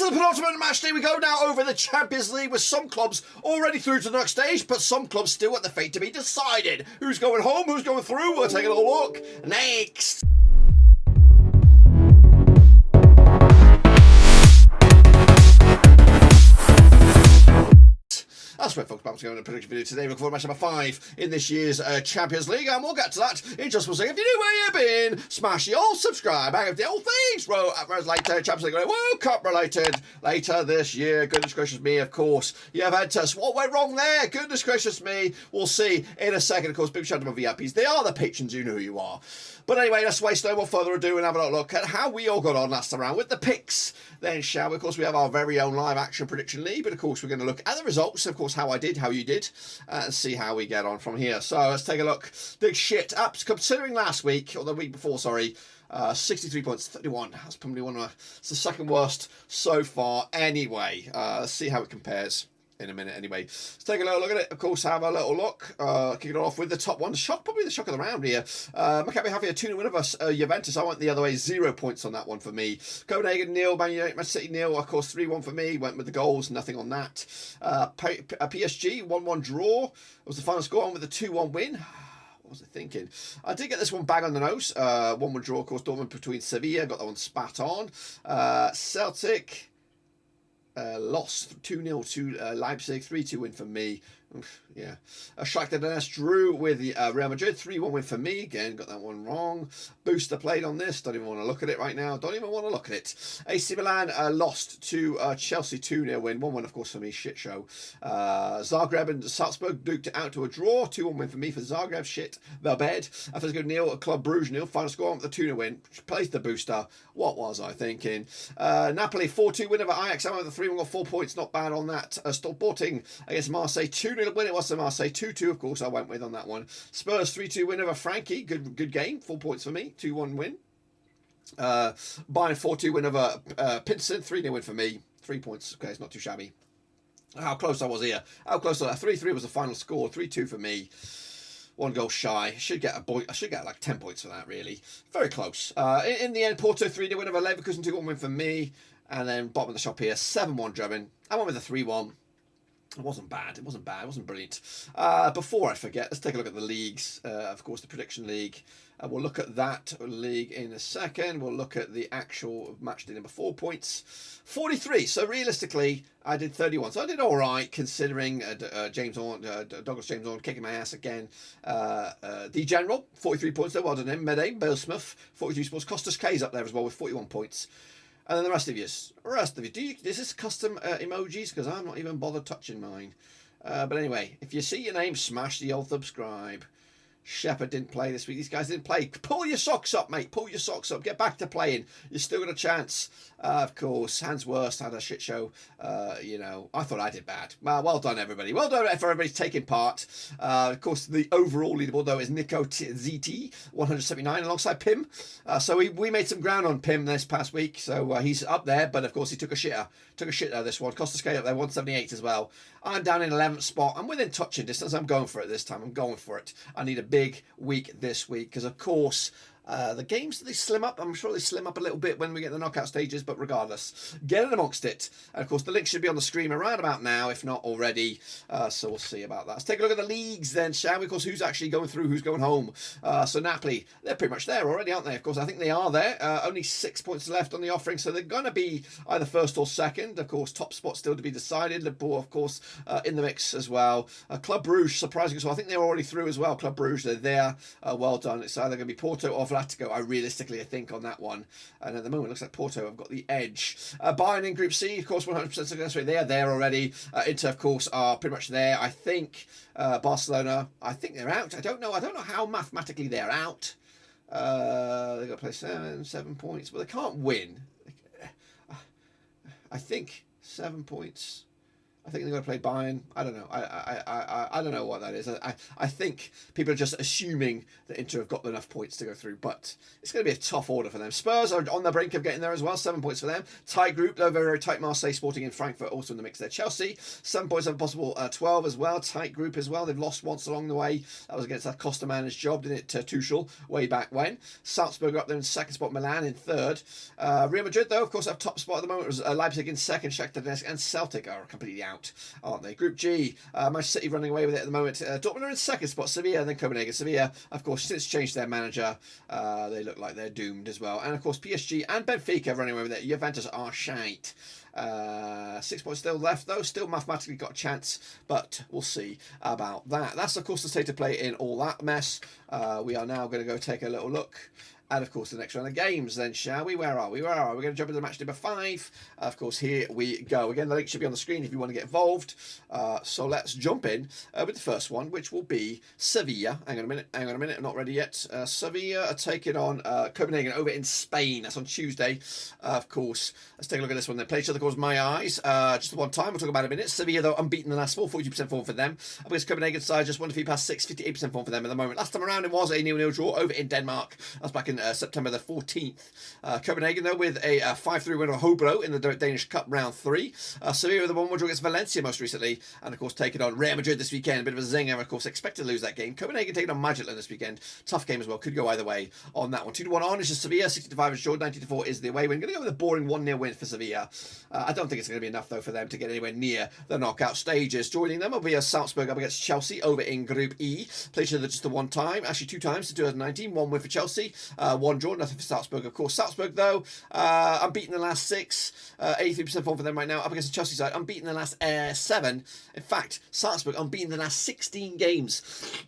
Into the penultimate match day we go now over the Champions League, with some clubs already through to the next stage, but some clubs still at the fate to be decided. Who's going home, who's going through? We'll take a little look next. That's right, folks. Back to a prediction video today. We're looking for match number 5 in this year's Champions League, and we'll get to that in just one second. If you knew where you've been, smash the old subscribe. Back of the old things. Later, Champions League World Cup related later this year. Goodness gracious me, of course. Juventus. What went wrong there? Goodness gracious me. We'll see in a second. Of course, big shout out to my VIPs. They are the patrons. You know who you are. But anyway, let's waste no more further ado and have a look at how we all got on last round with the picks. Then, shall we? Of course, we have our very own live action prediction league, but of course, we're going to look at the results. Of course, how I did, how you did, and see how we get on from here. So let's take a look. Big shit up, considering last week, or the week before, sorry. 63 points, 31. That's probably it's the second worst so far. Anyway, let's see how it compares in a minute. Anyway, let's take a little look at it. Of course, have a little look. Kicking it off with the top one. Probably the shock of the round here. Maccabi have here 2-0 win of us. Juventus, I went the other way. 0 points on that one for me. Copenhagen nil. Man City nil. Of course, 3-1 for me. Went with the goals. Nothing on that. PSG 1-1 draw. It was the final score on with a 2-1 win. What was I thinking? I did get this one bang on the nose. 1-1 draw, of course. Dortmund between Sevilla. Got that one spat on. Celtic lost 2-0 to Leipzig. 3-2 win for me. Yeah. Shakhtar Donetsk drew with the Real Madrid. 3-1 win for me. Again, got that one wrong. Booster played on this. Don't even want to look at it right now. Don't even want to look at it. AC Milan lost to Chelsea. 2-0 win. 1-1, of course, for me. Shit show. Zagreb and Salzburg duked it out to a draw. 2-1 win for me for Zagreb. Shit. The bed. Atletico nil. Club Brugge nil. Final score with the 2-0 win. Placed the booster. What was I thinking? Napoli 4-2 win over Ajax. I went with the 3-1. Got 4 points. Not bad on that. Sporting against Marseille. 2-0 win. It was to Marseille. 2-2, of course, I went with on that one. Spurs 3-2 win over Frankie. Good game. 4 points for me. 2-1 win. Bayern 4-2 win over Plzeň. 3-0 win for me. 3 points. Okay, it's not too shabby. How close I was here. How close I was. 3-3 was the final score. 3-2 for me. 1 goal shy. I should get like 10 points for that, really. Very close. In the end, Porto 3-0 win over Leverkusen. 2-1 win for me. And then bottom of the shop here, 7-1 Drummond. I went with a 3-1. It wasn't bad. It wasn't bad. It wasn't brilliant. Before I forget, let's take a look at the leagues. Of course, the prediction league. We'll look at that league in a second. We'll look at the actual match day number 4 points. 43. So realistically, I did 31. So I did all right, considering Douglas James Horn kicking my ass again. The General, 43 points there. Well done him. Medane, Balesmith, 42 sports. Costas K's up there as well with 41 points. And then the rest of you, is this custom emojis? Because I'm not even bothered touching mine. But anyway, if you see your name, smash the old subscribe. Shepherd didn't play this week. These guys didn't play. Pull your socks up, mate. Pull your socks up. Get back to playing. You've still got a chance. Of course, Hans Worst had a shit show. I thought I did bad. Well done, everybody. Well done for everybody taking part. Of course, the overall leaderboard, though, is Nico ZT, 179, alongside Pim. So we made some ground on Pim this past week. So he's up there, but of course, he took a shitter. This one. Costas K up there, 178 as well. I'm down in 11th spot. I'm within touching distance. I'm going for it this time. I'm going for it. I need a big week this week because, of course, the games, they slim up. I'm sure they slim up a little bit when we get the knockout stages, but regardless, get in amongst it. And of course, the link should be on the screen around about now, if not already. So we'll see about that. Let's take a look at the leagues then, shall we? Of course, who's actually going through, who's going home. So Napoli, they're pretty much there already, aren't they? Of course, I think they are there. Only 6 points left on the offering, so they're going to be either first or second. Of course, top spot still to be decided. Liverpool, of course, in the mix as well. Club Brugge, surprising. So I think they're already through as well. Club Brugge, they're there. Well done. It's either going to be Porto or Atlético, I think, on that one. And at the moment, it looks like Porto have got the edge. Bayern in Group C, of course, 100% success rate. They are there already. Inter, of course, are pretty much there. I think Barcelona, I think they're out. I don't know how mathematically they're out. They've got to play 7 points, but they can't win. I think 7 points. I think they're going to play Bayern. I don't know. I don't know what that is. I think people are just assuming that Inter have got enough points to go through, but it's going to be a tough order for them. Spurs are on the brink of getting there as well. 7 points for them. Tight group, though, very, very tight. Marseille, Sporting, and Frankfurt also in the mix there. Chelsea, 7 points have a possible 12 as well. Tight group as well. They've lost once along the way. That was against that Costa managed job, didn't it? Tuchel way back when. Salzburg up there in second spot. Milan in third. Real Madrid, though, of course, have top spot at the moment. It was Leipzig in second. Shakhtar Donetsk and Celtic are completely out, aren't they? Group G, Manchester City running away with it at the moment. Dortmund are in second spot. Sevilla and then Copenhagen. Sevilla, of course, since changed their manager, they look like they're doomed as well. And of course, PSG and Benfica running away with it. Juventus are shite. 6 points still left, though. Still mathematically got a chance, but we'll see about that. That's, of course, the state of play in all that mess. We are now going to go take a little look. And, of course, the next round of games, then, shall we? Where are we? We're going to jump into match number 5. Of course, here we go. Again, the link should be on the screen if you want to get involved. So let's jump in with the first one, which will be Sevilla. Hang on a minute. I'm not ready yet. Sevilla are taking on Copenhagen over in Spain. That's on Tuesday. Of course, let's take a look at this one. They play each other, of course, my eyes. Just the one time. We'll talk about it in a minute. Sevilla, though, unbeaten the last 4, 42% form for them. Up against Copenhagen side, just 1 defeat past 6, 58% form for them at the moment. Last time around, it was a 0-0 draw over in Denmark. That's back in September the 14th. Copenhagen, though, with a 5-3 win over Hobro in the Danish Cup round 3. Sevilla with a 1-1 draw against Valencia most recently, and of course taking on Real Madrid this weekend. A bit of a zinger, of course, expected to lose that game. Copenhagen taking on Midtjylland this weekend. Tough game as well, could go either way on that one. 2-1 on is just Sevilla, 60-5 is draw, 90-4 is the away win. Going to go with a boring 1-0 win for Sevilla. I don't think it's going to be enough, though, for them to get anywhere near the knockout stages. Joining them will be Salzburg up against Chelsea over in Group E. Played each other just the one time, actually 2 times in 2019. 1 win for Chelsea, 1 draw, nothing for Salzburg, of course. Salzburg, though, unbeaten the last 6, 83% form for them right now, up against the Chelsea side, unbeaten the last 7. In fact, Salzburg unbeaten the last 16 games.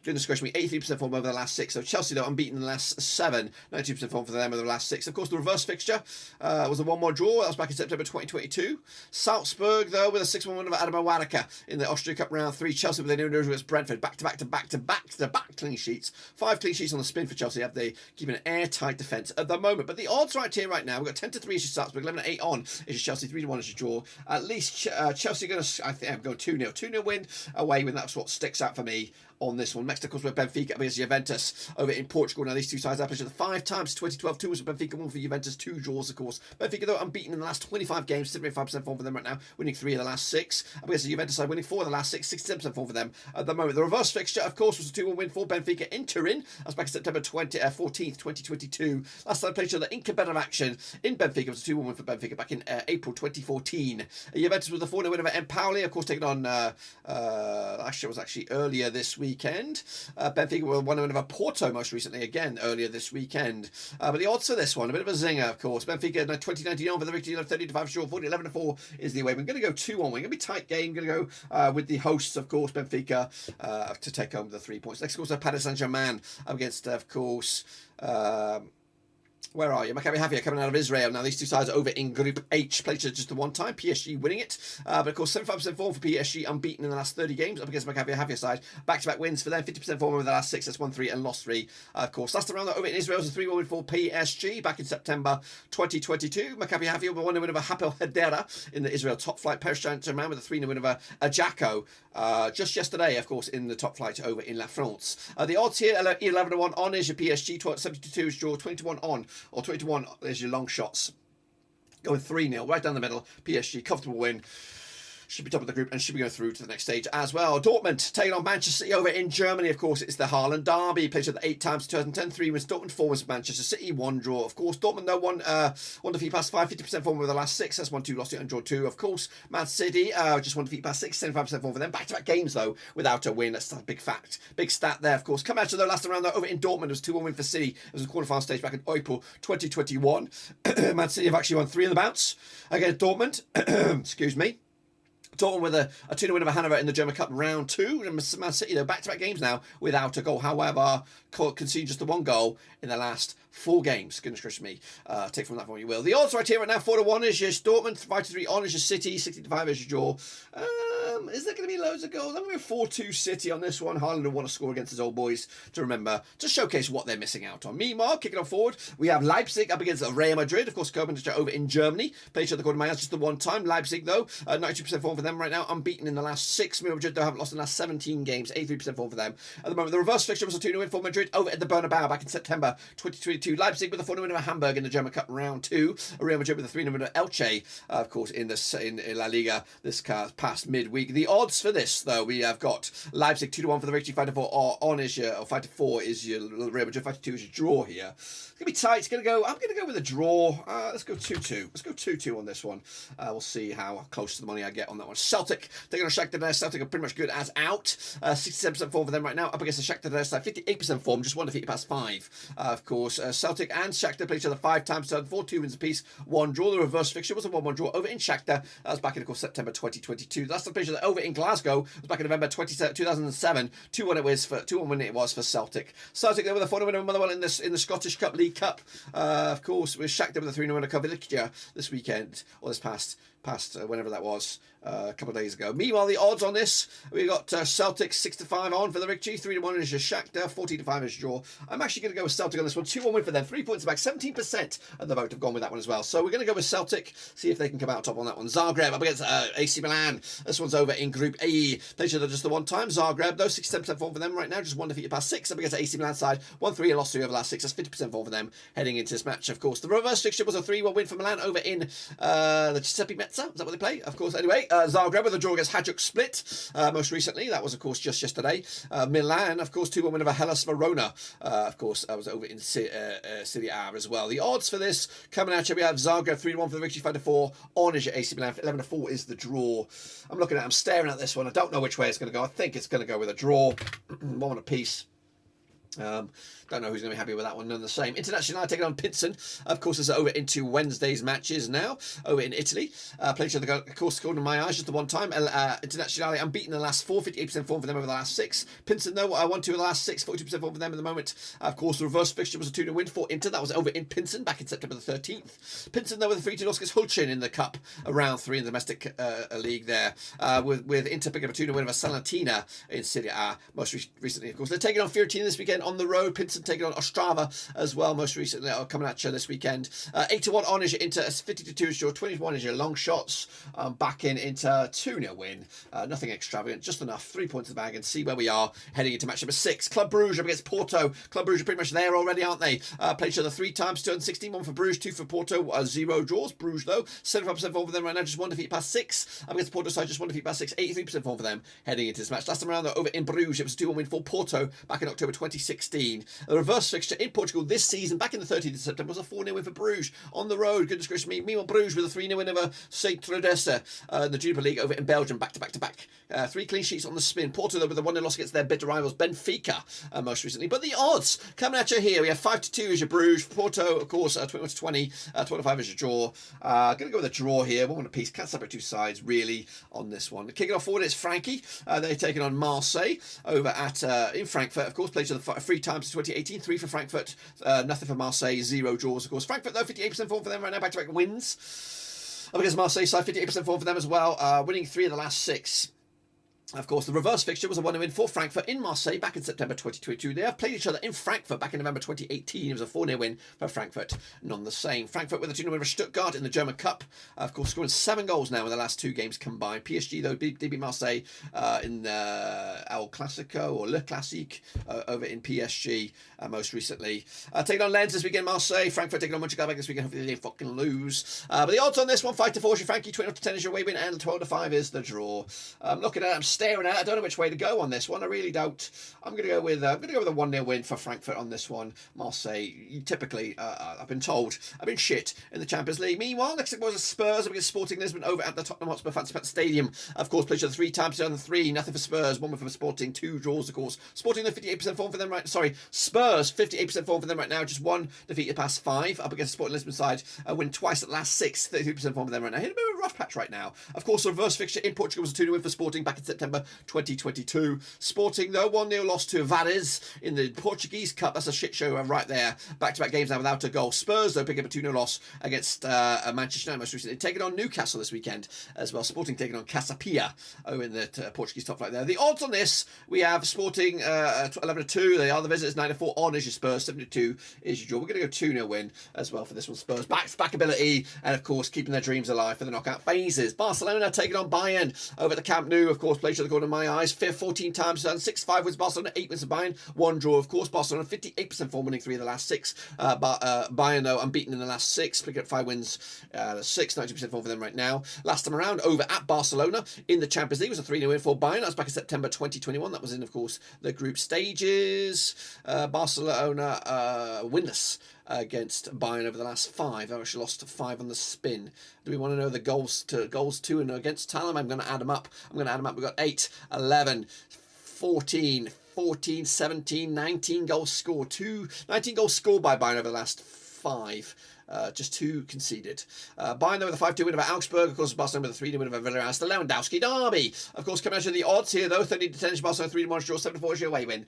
Goodness gracious me, 83% form over the last 6. So Chelsea, though, unbeaten the last 7, 92% form for them over the last 6. Of course, the reverse fixture was a 1-1 draw. That was back in September 2022. Salzburg, though, with a 6-1 win over Adama Waraka in the Austria Cup round 3. Chelsea with a 0-0 against Brentford. Back-to-back clean sheets. 5 clean sheets on the spin for Chelsea. Have they keeping an airtight defence at the moment? But the odds right here, right now, we've got 10-3 is Salzburg, 11-8 on is Chelsea, 3-1 is draw. At least Chelsea going to, I think I'm going 2-0. 2-0 win away win. That's what sticks out for me on this one. Next, of course, we're Benfica against Juventus over in Portugal. Now, these two sides have played each other 5 times. 2012, 2 was for Benfica, 1 for Juventus, 2 draws, of course. Benfica, though, unbeaten in the last 25 games, 75% form for them right now, winning 3 of the last 6. Up against the Juventus side, winning 4 of the last 6, 67% form for them at the moment. The reverse fixture, of course, was a 2-1 win for Benfica in Turin. That's back in September 14th, 2022. Last time they played each other in competitive action in Benfica was a 2-1 win for Benfica back in April 2014. Juventus was a 4-0 win over Empoli, of course, taking on, actually, it was actually earlier this weekend. Benfica were 1-0 over Porto most recently, again, earlier this weekend. But the odds for this one, a bit of a zinger, of course. Benfica 2019 on for the victory of 30-5 short, 40-11-4 is the away. We're going to go 2-1. We're going to be tight game. Going to go with the hosts, of course, Benfica, to take home the 3 points. Next, of course, Paris Saint-Germain against, of course, where are you? Maccabi Haifa coming out of Israel. Now, these two sides are over in Group H. Played just the one time. PSG winning it. But, of course, 75% form for PSG. Unbeaten in the last 30 games. Up against Maccabi Haifa side. Back-to-back wins for them. 50% form over the last 6. That's 1-3 and lost 3. Of course, last round over in Israel was a 3-1 win for PSG back in September 2022. Maccabi Haifa won a win over Hapoel Hadera in the Israel top flight. Paris Saint-Germain with a 3-0 win over Ajaccio. Just yesterday, of course, in the top flight over in La France. The odds here, 11-1 on is your PSG. 72 is draw. 20-1 on. Or 20-1 is your long shots. Going 3-0 right down the middle. PSG, comfortable win. Should be top of the group and should be going through to the next stage as well. Dortmund taking on Manchester City over in Germany. Of course, it's the Haaland derby. Played each other 8 times. 2010, 3 wins. Dortmund 4 wins. Manchester City 1 draw. Of course, Dortmund though one defeat past 5, 50% form over the last 6. That's 1-2 lost it and draw 2. Of course, Man City just 1 defeat past 6, 75% form for them. Back-to-back games though without a win. That's a big fact, big stat there. Of course, come out to the last round though over in Dortmund. It was 2-1 win for City. It was a quarterfinal stage back in April 2021. Man City have actually won 3 in the bounce against Dortmund. Excuse me. Dortmund with a 2-0 win over Hanover in the German Cup round 2. And Man City, though, back-to-back games now without a goal. However, conceded just the 1 goal in the last 4 games. Goodness gracious me. Take from that one what you will. The odds right here right now, 4-1 is your Dortmund, 5-3 on is your City, 60-5 is your draw. Is there going to be loads of goals? I'm going to go 4-2 City on this one. Haaland will want to score against his old boys to remember, to showcase what they're missing out on. Meanwhile, kicking on forward, we have Leipzig up against Real Madrid. Of course, Copenhagen over in Germany. Played each other according to my eyes just the one time. Leipzig, though, 92% form for them right now. Unbeaten in the last 6. Real Madrid, though, haven't lost in the last 17 games. 83% form for them. At the moment, the reverse fixture was a 2-0 win for Madrid over at the Bernabeu back in September 2022. Leipzig with a 4-0 win over Hamburg in the German Cup round 2. Real Madrid with a 3-0 win over Elche, of course, in La Liga this past midweek. The odds for this, though, we have got Leipzig 2-1 for the victory, 5-4 on is your, or 5-4 is your Real Madrid, 5-2 is your draw here. It's gonna be tight. It's gonna go. I'm gonna go with a draw. Let's go 2-2. Let's go 2-2 on this one. We'll see how close to the money I get on that one. Celtic taking on Shakhtar Donetsk. Celtic are pretty much good as out. 67% form for them right now. Up against the Shakhtar Donetsk side, 58% form. Just one defeat past 5. Of course, Celtic and Shakhtar played each other 5 times. 4-2 wins apiece. 1 draw. The reverse fixture was a 1-1 draw over in Shakhtar. That was back in, of course, September 2022. The last time played each other over in Glasgow was back in November 2007. 2-1 it was for 2-1 win it was for Celtic. Celtic there with a 4-0 win over Motherwell in the Scottish Cup League Cup. Of course, with Shakhtar with a 3-0 win over Viktoria this weekend, or this past whenever that was, a couple of days ago. Meanwhile, the odds on this, we got Celtic 6-5 on for the victory, 3-1 is your Shakhtar, 14-5 is your draw. I'm actually going to go with Celtic on this one. 2-1 win for them, 3 points back, 17% of the vote have gone with that one as well. So we're going to go with Celtic, see if they can come out top on that one. Zagreb up against AC Milan. This one's over in Group A. Played each other just the one time. Zagreb, though, 67% form for them right now, just 1 defeat past 6 up against AC Milan side. 1-3 and lost 3 over the last 6. That's 50% form for them heading into this match, of course. The reverse fixture was a 3-1 win for Milan over in the Giuseppe Meazza. Is that what they play? Of course, anyway. Zagreb with a draw against Hajduk Split most recently. That was, of course, just yesterday. Milan, of course, 2-1 win over Hellas Verona. Of course, I was over in Serie A as well. The odds for this coming at you, we have Zagreb 3-1 for the victory, 5-4 on is your AC Milan. 11-4 is the draw. I'm staring at this one. I don't know which way it's going to go. I think it's going to go with a draw. 1 apiece. Don't know who's going to be happy with that one. None the same. Internazionale taking on Plzeň. Of course, it's over into Wednesday's matches now. Over in Italy. Played each other, of course, scored in my eyes just the one time. Internazionale unbeaten in the last 4. 58% form for them over the last 6. Plzeň, though, 1-2 in the last 6. 42% form for them at the moment. Of course, the reverse fixture was a 2-0 win for Inter. That was over in Plzeň back in September the 13th. Plzeň, though, with a 3-2 loss against Hotspur in the Cup. Round 3 in the domestic league there. With Inter picking up a 2-0 win over Salernitana in Serie A most recently, of course. They're taking on Fiorentina this weekend on the road. Plzeň taking on Ostrava as well most recently, coming at you this weekend. 8-1 on is your Inter, 50-2 is your 21 is your long shots. Back in Inter, 2-0 win. Nothing extravagant, just enough. 3 points in the bag, and see where we are heading into match number 6. Club Brugge up against Porto. Club Brugge are pretty much there already, aren't they? Played each other 3 times, 2016. 1 for Bruges, 2 for Porto. 0 draws. Bruges, though, 75% form for them right now, just 1 defeat past 6. Up against Porto side, just 1 defeat past 6. 83% form for them heading into this match. Last time around, though, over in Bruges, it was a 2-1 win for Porto back in October 2016. The reverse fixture in Portugal this season, back in the 13th of September, was a 4-0 win for Bruges on the road. Goodness gracious me. Meanwhile, Bruges with a 3-0 win over Saint-Germain in the Junior League over in Belgium, back to back. 3 clean sheets on the spin. Porto, though, with a 1-0 loss against their bitter rivals, Benfica, most recently. But the odds coming at you here, we have 5-2 as your Bruges. Porto, of course, 21-20, 25 as your draw. Going to go with a draw here. 1 apiece. Can't separate 2 sides, really, on this one. Kicking off forward, it's Frankie. They're taking on Marseille over at in Frankfurt. Of course, played each other 3 times in 2018. 3 for Frankfurt, nothing for Marseille, 0 draws, of course. Frankfurt, though, 58% form for them right now, back-to-back wins. Up against Marseille side, 58% form for them as well, winning 3 of the last 6. Of course, the reverse fixture was a 1-0 win for Frankfurt in Marseille back in September 2022. They have played each other in Frankfurt back in November 2018. It was a 4-0 win for Frankfurt, none the same. Frankfurt with a 2-0 win for Stuttgart in the German Cup. Of course, scoring 7 goals now in the last 2 games combined. PSG, though, did beat Marseille in El Clasico, or Le Classique, over in PSG most recently. Taking on Lens this weekend, Marseille. Frankfurt taking on Mönchengladbach this weekend. Hopefully they fucking lose. But the odds on this one, 5-4 is your Frankie, 20-10 is your away win, and 12-5 is the draw. I'm looking at it, I'm staring at it. I don't know which way to go on this one. I really don't. I'm going to go with a 1-0 win for Frankfurt on this one. Marseille, typically, I've been told, I've been shit in the Champions League. Meanwhile, next was a Spurs against Sporting Lisbon over at the Tottenham Hotspur Fancy Stadium. Of course, played each other 3 times, 3, nothing for Spurs, 1 for Sporting, 2 draws, of course. Sporting, 58% form for them right. Sorry, Spurs, 58% form for them right now. Just 1 defeat the past 5 up against the Sporting Lisbon side. Win twice at the last 6, 33% form for them right now. Hit a bit of a rough patch right now. Of course, the reverse fixture in Portugal was a 2-0 win for Sporting back in September September 2022. Sporting, though, 1-0 loss to Varese in the Portuguese Cup. That's a shit show right there. Back-to-back games now without a goal. Spurs, though, picking up a 2-0 loss against Manchester United most recently. Taking on Newcastle this weekend as well. Sporting taking on Casapia in the Portuguese top flight there. The odds on this, we have Sporting 11-2. They are the visitors. 9-4 on is your Spurs. 7-2 is your draw. We're going to go 2-0 win as well for this one. Spurs back ability and, of course, keeping their dreams alive for the knockout phases. Barcelona taking on Bayern over at the Camp Nou. Of course, played to the corner in my eyes. 14 times done. 6-5 wins Barcelona. 8 wins to Bayern. 1 draw, of course. Barcelona 58% form, winning 3 of the last 6. Bayern, though, unbeaten in the last 6. Picking up 5 wins. 90% form for them right now. Last time around, over at Barcelona in the Champions League was a 3-0 win for Bayern. That was back in September 2021. That was in, of course, the group stages. Barcelona winless against Bayern over the last 5. They actually lost 5 on the spin. Do we want to know the goals to and against Tottenham? I'm going to add them up. We've got 8, 11, 14, 17, 19 goals scored. 19 goals scored by Bayern over the last 5. Just 2 conceded. Bayern though with a 5-2 win over Augsburg. Of course, Barcelona with a 3-2 win over Villarreal. It's the Lewandowski derby. Of course, coming out of the odds here though. 30-10 Barcelona, 3-1 draw, 7-4 is your away win.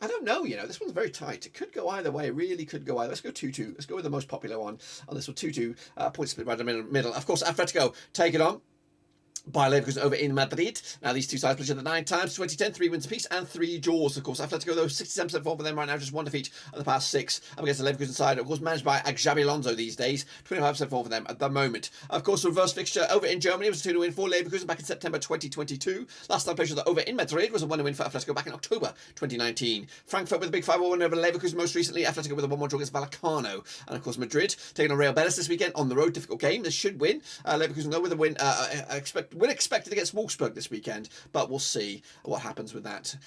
I don't know, this one's very tight. It could go either way. It really could go either. Let's go 2-2. Let's go with the most popular one on this one. 2-2. Point split right in the middle. Of course, Atlético take it on by Leverkusen over in Madrid. Now, these two sides played each other 9 times, 2010, 3 wins apiece and 3 draws. Of course, Atlético, though, 67% form for them right now, just 1 defeat on the past 6. Up against the Leverkusen side, of course, managed by Xabi Alonso these days, 25% form for them at the moment. Of course, the reverse fixture over in Germany was a 2-0 win for Leverkusen back in September 2022. Last time played over in Madrid was a 1-0 win for Atlético back in October 2019. Frankfurt with a big 5-1 win over Leverkusen most recently. Atlético with a 1-1 draw against Vallecano. And, of course, Madrid taking on Real Betis this weekend on the road. Difficult game. They should win. Leverkusen, though, with a win. Expected against Wolfsburg this weekend, but we'll see what happens with that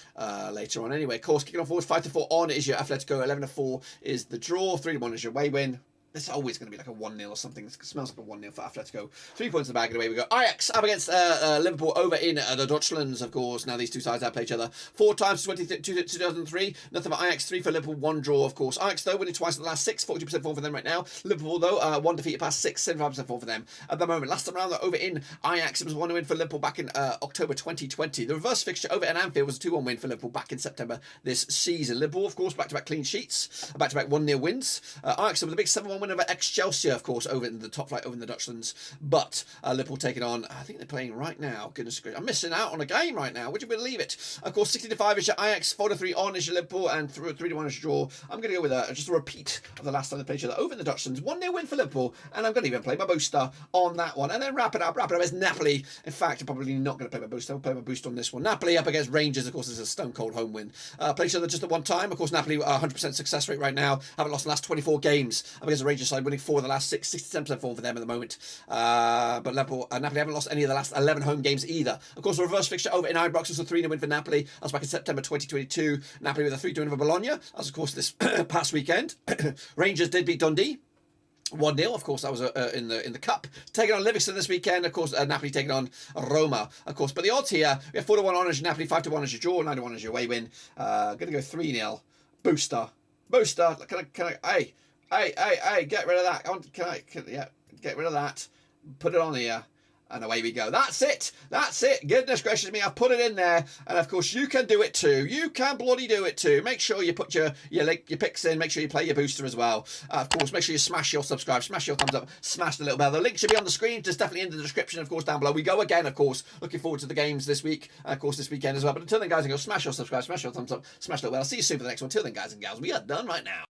later on. Anyway, of course, kicking off forwards 5-4 on is your Atlético, 11-4 is the draw, 3-1 is your away win. It's always going to be like a 1-0 or something. It smells like a 1-0 for Atlético. 3 points in the bag, and away we go. Ajax up against Liverpool over in the Dutchlands, of course. Now these two sides have played each other 4 times, 2003. Nothing for Ajax, 3 for Liverpool, 1 draw, of course. Ajax, though, winning twice in the last 6, 42% form for them right now. Liverpool, though, 1 defeat past 6, 75% form for them at the moment. Last time around, though, over in Ajax, it was 1 win for Liverpool back in October 2020. The reverse fixture over in Anfield was a 2-1 win for Liverpool back in September this season. Liverpool, of course, back-to-back clean sheets, back-to-back 1-0 wins. Ajax with a big 7-1 win over ex-Chelsea, of course, over in the top flight over in the Dutchlands. But Liverpool taking on, I think they're playing right now. Goodness gracious, I'm missing out on a game right now. Would you believe it? Of course, 60-5 is your Ajax, 4-3 on is your Liverpool, and 3-1 is your draw. I'm going to go with just a repeat of the last time they played each other over in the Dutchlands. 1-0 win for Liverpool, and I'm going to even play my booster on that one. And then wrap it up as Napoli. In fact, I'm probably not going to play my booster. I'll play my booster on this one. Napoli up against Rangers, of course, is a stone-cold home win. Played each other just at one time. Of course, Napoli 100% success rate right now. Haven't lost the last 24 games. Up against the Rangers side, winning 4 of the last 6, 67% form for them at the moment. But Napoli haven't lost any of the last 11 home games either. Of course, the reverse fixture over in Ibrox was a 3-0 win for Napoli. That was back in September 2022. Napoli with a 3-2 win over Bologna. As of course this past weekend. Rangers did beat Dundee 1-0, of course, that was in the cup. Taking on Livingston this weekend, of course, Napoli taking on Roma, of course. But the odds here, we have 4-1 on as your Napoli, 5-1 as your draw, 9-1 as your away win. Going to go 3-0. Booster. Can I, hey, get rid of that. Get rid of that. Put it on here. And away we go. That's it. Goodness gracious me, I've put it in there. And of course, you can do it too. You can bloody do it too. Make sure you put your picks in. Make sure you play your booster as well. Of course, make sure you smash your subscribe, smash your thumbs up, smash the little bell. The link should be on the screen. Just definitely in the description, of course, down below. We go again, of course. Looking forward to the games this week. And of course, this weekend as well. But until then, guys, smash your subscribe, smash your thumbs up, smash the little bell. I'll see you soon for the next one. Until then, guys and gals, we are done right now.